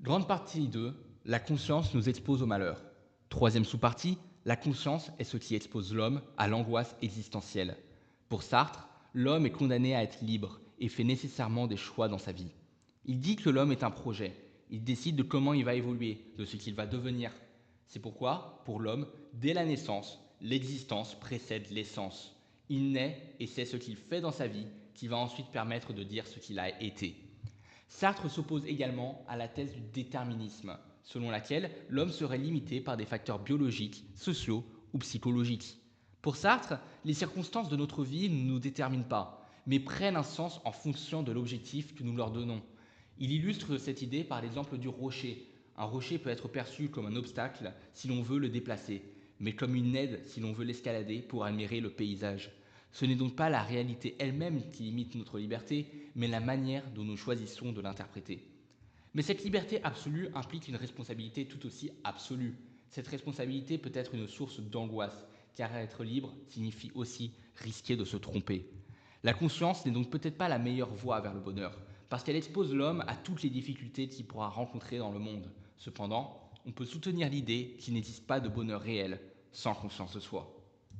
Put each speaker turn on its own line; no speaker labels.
Grande partie 2, la conscience nous expose au malheur. Troisième sous-partie, la conscience est ce qui expose l'homme à l'angoisse existentielle. Pour Sartre, l'homme est condamné à être libre et fait nécessairement des choix dans sa vie. Il dit que l'homme est un projet. Il décide de comment il va évoluer, de ce qu'il va devenir. C'est pourquoi, pour l'homme, dès la naissance, l'existence précède l'essence. Il naît et c'est ce qu'il fait dans sa vie qui va ensuite permettre de dire ce qu'il a été. Sartre s'oppose également à la thèse du déterminisme, selon laquelle l'homme serait limité par des facteurs biologiques, sociaux ou psychologiques. Pour Sartre, les circonstances de notre vie ne nous déterminent pas, mais prennent un sens en fonction de l'objectif que nous leur donnons. Il illustre cette idée par l'exemple du rocher. Un rocher peut être perçu comme un obstacle si l'on veut le déplacer, mais comme une aide si l'on veut l'escalader pour admirer le paysage. Ce n'est donc pas la réalité elle-même qui limite notre liberté, mais la manière dont nous choisissons de l'interpréter. Mais cette liberté absolue implique une responsabilité tout aussi absolue. Cette responsabilité peut être une source d'angoisse, car être libre signifie aussi risquer de se tromper. La conscience n'est donc peut-être pas la meilleure voie vers le bonheur, parce qu'elle expose l'homme à toutes les difficultés qu'il pourra rencontrer dans le monde. Cependant, on peut soutenir l'idée qu'il n'existe pas de bonheur réel sans conscience de soi.